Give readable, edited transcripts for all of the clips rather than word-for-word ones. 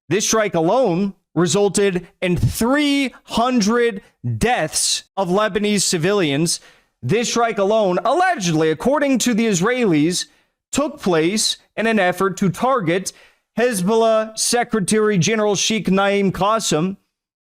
This strike alone resulted in 300 deaths of Lebanese civilians. This strike alone, allegedly, according to the Israelis, took place in an effort to target Hezbollah Secretary General Sheikh Naim Qassem,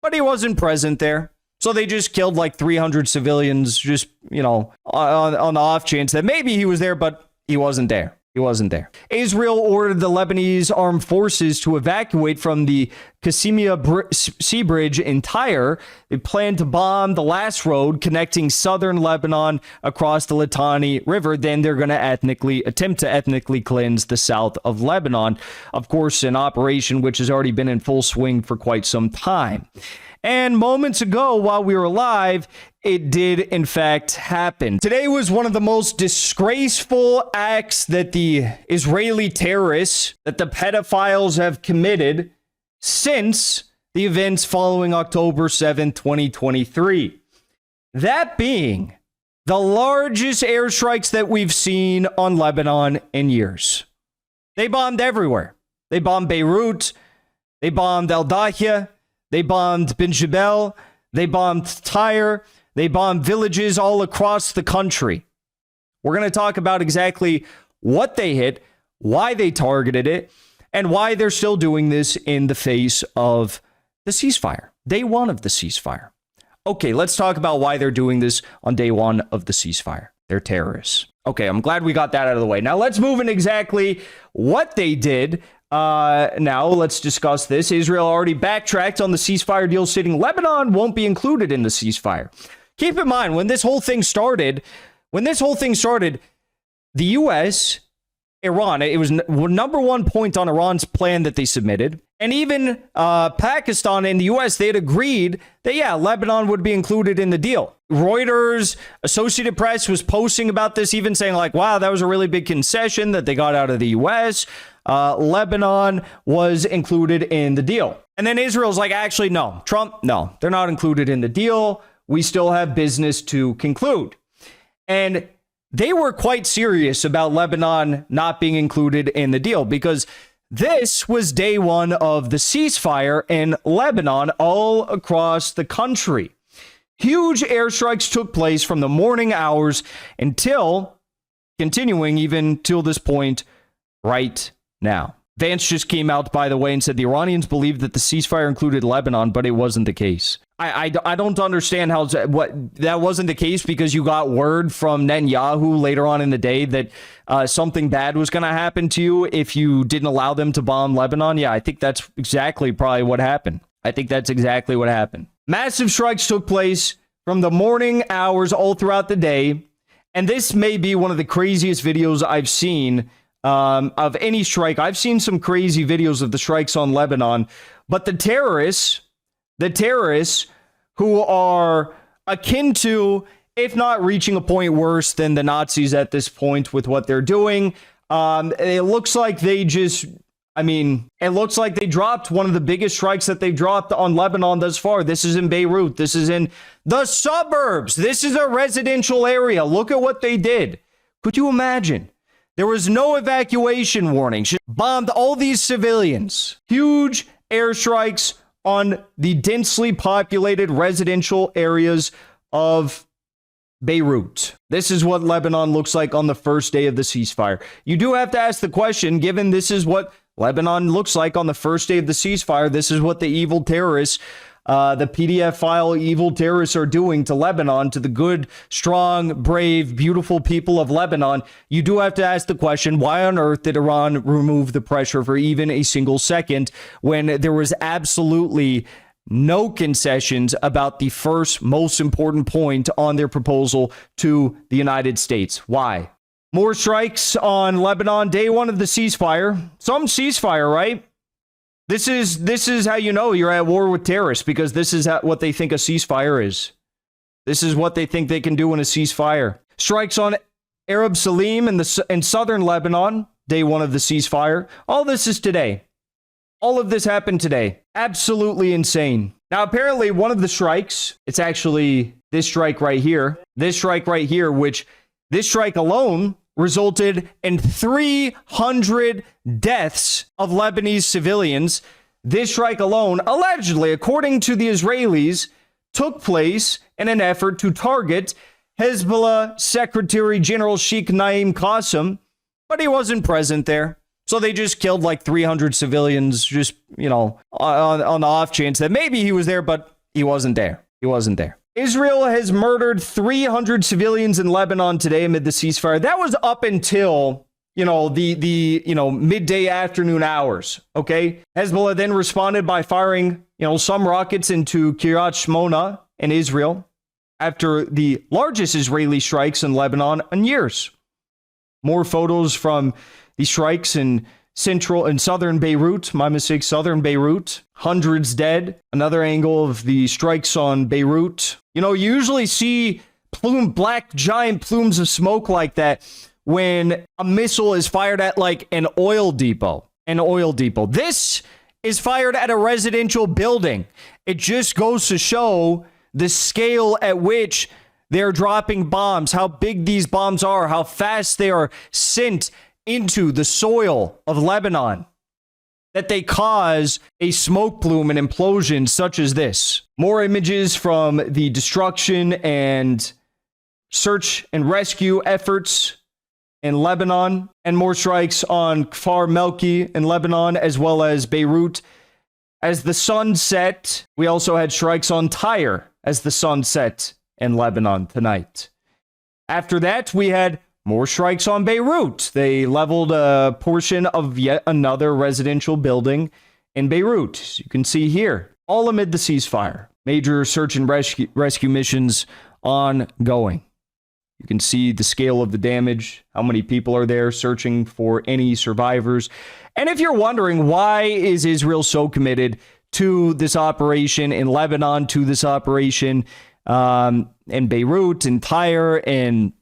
but he wasn't present there. So they just killed like 300 civilians, just, on the off chance that maybe he was there, but he wasn't there. He wasn't there. Israel ordered the Lebanese armed forces to evacuate from the Qassimia Sea Bridge in Tyre. They plan to bomb the last road connecting southern Lebanon across the Litani River. Then they're going to attempt to ethnically cleanse the south of Lebanon. Of course, an operation which has already been in full swing for quite some time. And moments ago, while we were live, it did, in fact, happen. Today was one of the most disgraceful acts that the Israeli terrorists, that the pedophiles have committed since the events following October 7th, 2023. That being the largest airstrikes that we've seen on Lebanon in years. They bombed everywhere. They bombed Beirut. They bombed Al-Dahia. They bombed Ben Jebel. They bombed Tyre. They bombed villages all across the country. We're going to talk about exactly what they hit, why they targeted it, and why they're still doing this in the face of the ceasefire. Day one of the ceasefire. Okay, let's talk about why they're doing this on day one of the ceasefire. They're terrorists. Okay, I'm glad we got that out of the way. Now let's move in exactly what they did. Now let's discuss this. Israel already backtracked on the ceasefire deal, stating Lebanon won't be included in the ceasefire. Keep in mind, when this whole thing started, the U.S., Iran, it was number one point on Iran's plan that they submitted. And even Pakistan and the U.S., they had agreed that, yeah, Lebanon would be included in the deal. Reuters, Associated Press was posting about this, even saying like, wow, that was a really big concession that they got out of the U.S. Lebanon was included in the deal. And then Israel's like, actually, no, Trump, no, they're not included in the deal. We still have business to conclude. And they were quite serious about Lebanon not being included in the deal because this was day one of the ceasefire in Lebanon all across the country. Huge airstrikes took place from the morning hours until continuing even till this point right now. Vance just came out, by the way, and said the Iranians believed that the ceasefire included Lebanon, but it wasn't the case. I don't understand how that wasn't the case because you got word from Netanyahu later on in the day that something bad was going to happen to you if you didn't allow them to bomb Lebanon. Yeah, I think that's exactly probably what happened. Massive strikes took place from the morning hours all throughout the day. And this may be one of the craziest videos I've seen of any strike. I've seen some crazy videos of the strikes on Lebanon, but the terrorists who are akin to, if not reaching a point worse than the Nazis at this point with what they're doing, it looks like they dropped one of the biggest strikes that they've dropped on Lebanon thus far. This is in Beirut. This is in the suburbs. This is a residential area. Look at what they did. Could you imagine? There was no evacuation warning. She bombed all these civilians. Huge airstrikes on the densely populated residential areas of Beirut. This is what Lebanon looks like on the first day of the ceasefire. You do have to ask the question, given this is what Lebanon looks like on the first day of the ceasefire, this is what the evil terrorists, the PDF file evil terrorists are doing to Lebanon, to the good, strong, brave, beautiful people of Lebanon. You do have to ask the question, why on earth did Iran remove the pressure for even a single second when there was absolutely no concessions about the first most important point on their proposal to the United States? Why? More strikes on Lebanon, day one of the ceasefire. Some ceasefire, right? This is how you know you're at war with terrorists, because this is what they think a ceasefire is. This is what they think they can do in a ceasefire. Strikes on Arab Salim in southern Lebanon, day one of the ceasefire. All this is today. All of this happened today. Absolutely insane. Now, apparently one of the strikes, it's actually this strike right here. This strike right here, which this strike alone resulted in 300 deaths of Lebanese civilians. This strike alone, allegedly, according to the Israelis, took place in an effort to target Hezbollah Secretary General Sheikh Naim Qassem, but he wasn't present there. So they just killed like 300 civilians, just, on the off chance that maybe he was there, but he wasn't there. He wasn't there. Israel has murdered 300 civilians in Lebanon today amid the ceasefire. That was up until, the midday afternoon hours. Okay. Hezbollah then responded by firing, some rockets into Kiryat Shmona in Israel after the largest Israeli strikes in Lebanon in years. More photos from the strikes in central and southern Beirut. My mistake, southern Beirut. Hundreds dead. Another angle of the strikes on Beirut. You usually see black giant plumes of smoke like that when a missile is fired at like an oil depot. This is fired at a residential building. It just goes to show the scale at which they're dropping bombs, how big these bombs are, how fast they are sent into the soil of Lebanon, that they cause a smoke plume and implosion such as this. More images from the destruction and search and rescue efforts in Lebanon, and more strikes on Kfar Melki in Lebanon, as well as Beirut. As the sun set, we also had strikes on Tyre as the sun set in Lebanon tonight. After that, we had more strikes on Beirut. They leveled a portion of yet another residential building in Beirut. As you can see here, all amid the ceasefire. Major search and rescue missions ongoing. You can see the scale of the damage, how many people are there searching for any survivors. And if you're wondering, why is Israel so committed to this operation in Lebanon, to this operation in Beirut, in Tyre, in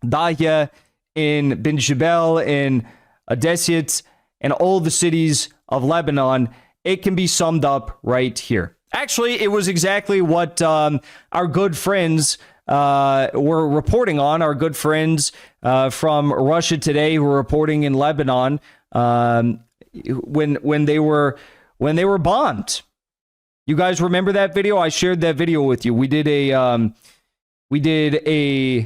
Dahya, in Ben Jebel, in Odesset, and all the cities of Lebanon, it can be summed up right here. Actually, it was exactly what our good friends were reporting on. Our good friends from Russia Today were reporting in Lebanon when they were bombed. You guys remember that video? I shared that video with you. We did a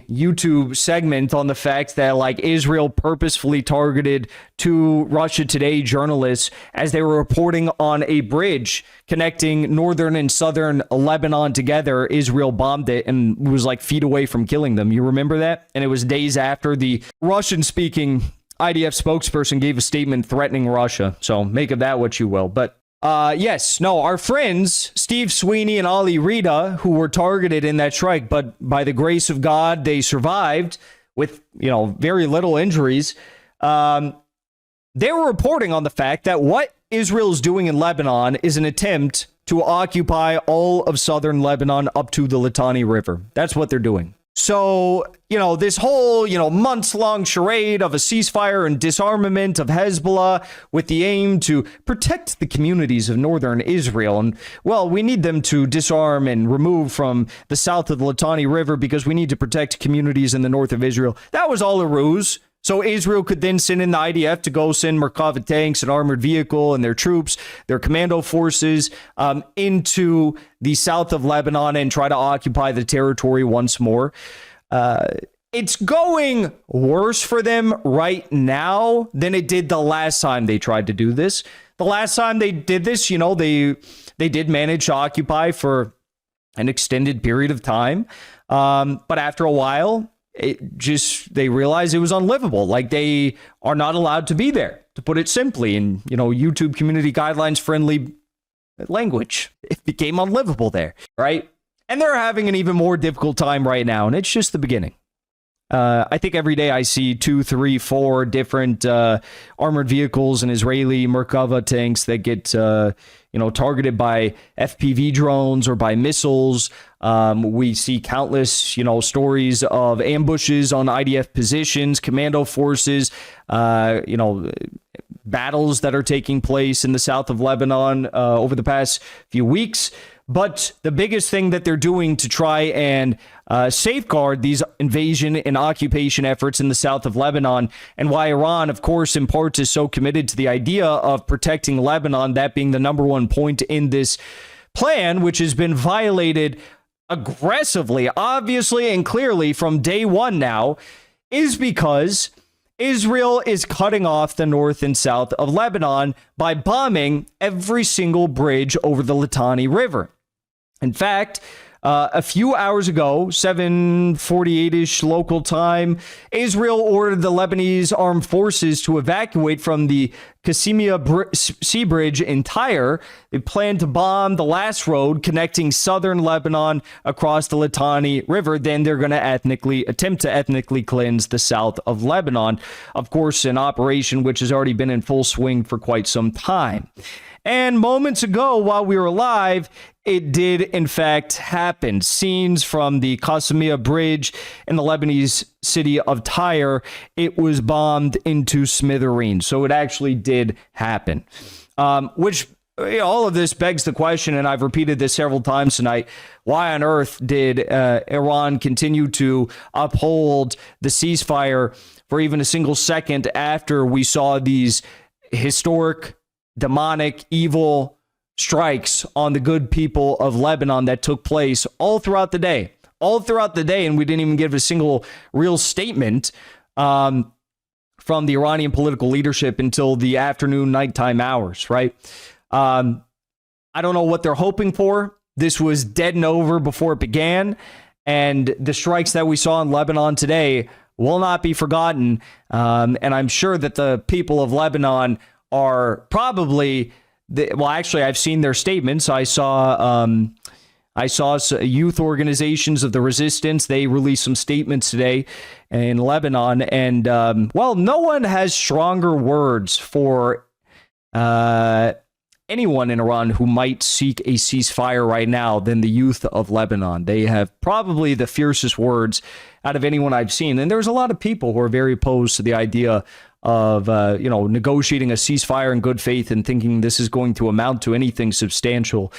YouTube segment on the fact that Israel purposefully targeted two Russia Today journalists as they were reporting on a bridge connecting northern and southern Lebanon together. Israel bombed it and was feet away from killing them. You remember that? And it was days after the Russian-speaking IDF spokesperson gave a statement threatening Russia. So make of that what you will. But our friends, Steve Sweeney and Ali Rita, who were targeted in that strike, but by the grace of God, they survived with, very little injuries. They were reporting on the fact that what Israel is doing in Lebanon is an attempt to occupy all of southern Lebanon up to the Litani River. That's what they're doing. So, this whole, months-long charade of a ceasefire and disarmament of Hezbollah with the aim to protect the communities of northern Israel. And, well, we need them to disarm and remove from the south of the Litani River because we need to protect communities in the north of Israel. That was all a ruse. So Israel could then send in the IDF to go send Merkava tanks and armored vehicle and their troops, their commando forces into the south of Lebanon and try to occupy the territory once more. It's going worse for them right now than it did the last time they tried to do this. The last time they did this, they did manage to occupy for an extended period of time. But after a while, they realized it was unlivable. They are not allowed to be there, to put it simply, in, YouTube community guidelines friendly language. It became unlivable there, right? And they're having an even more difficult time right now, and it's just the beginning. I think every day I see 2, 3, 4 different armored vehicles and Israeli Merkava tanks that get targeted by FPV drones or by missiles. We see countless stories of ambushes on IDF positions, commando forces, battles that are taking place in the south of Lebanon over the past few weeks. But the biggest thing that they're doing to try and safeguard these invasion and occupation efforts in the south of Lebanon, and why Iran, of course, in part is so committed to the idea of protecting Lebanon, that being the number one point in this plan, which has been violated aggressively, obviously, and clearly from day one now, is because Israel is cutting off the north and south of Lebanon by bombing every single bridge over the Litani River. In fact, a few hours ago, 7:48-ish local time, Israel ordered the Lebanese armed forces to evacuate from the Qasimiya Sea Bridge in Tyre. They plan to bomb the last road connecting southern Lebanon across the Litani River. Then they're going to attempt to ethnically cleanse the south of Lebanon. Of course, an operation which has already been in full swing for quite some time. And moments ago, while we were live, it did, in fact, happen. Scenes from the Qasimiya Bridge in the Lebanese city of Tyre, it was bombed into smithereens. So it actually did happen. Which, all of this begs the question, and I've repeated this several times tonight, why on earth did Iran continue to uphold the ceasefire for even a single second after we saw these historic, demonic, evil strikes on the good people of Lebanon that took place all throughout the day, and we didn't even give a single real statement from the Iranian political leadership until the afternoon, nighttime hours, right? I don't know what they're hoping for. This was dead and over before it began, and the strikes that we saw in Lebanon today will not be forgotten, and I'm sure that the people of Lebanon are probably, well, actually, I've seen their statements. I saw youth organizations of the resistance. They released some statements today in Lebanon, and well, no one has stronger words for anyone in Iran who might seek a ceasefire right now than the youth of Lebanon. They have probably the fiercest words out of anyone I've seen, and there's a lot of people who are very opposed to the idea of negotiating a ceasefire in good faith and thinking this is going to amount to anything substantial.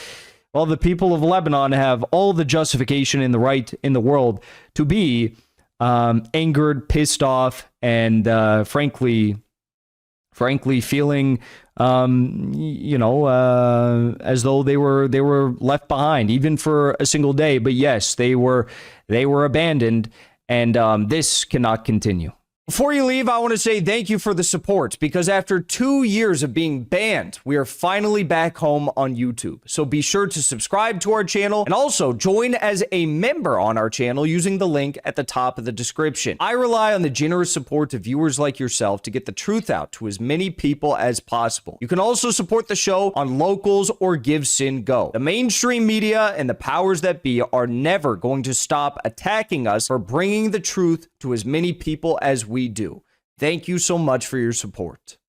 Well, the people of Lebanon have all the justification in the right in the world to be angered, pissed off, and frankly feeling as though they were left behind even for a single day. But yes, they were abandoned, and this cannot continue. Before you leave, I want to say thank you for the support, because after 2 years of being banned, we are finally back home on YouTube. So be sure to subscribe to our channel and also join as a member on our channel using the link at the top of the description. I rely on the generous support of viewers like yourself to get the truth out to as many people as possible. You can also support the show on Locals or Give Sin Go. The mainstream media and the powers that be are never going to stop attacking us for bringing the truth to as many people as we do. Thank you so much for your support.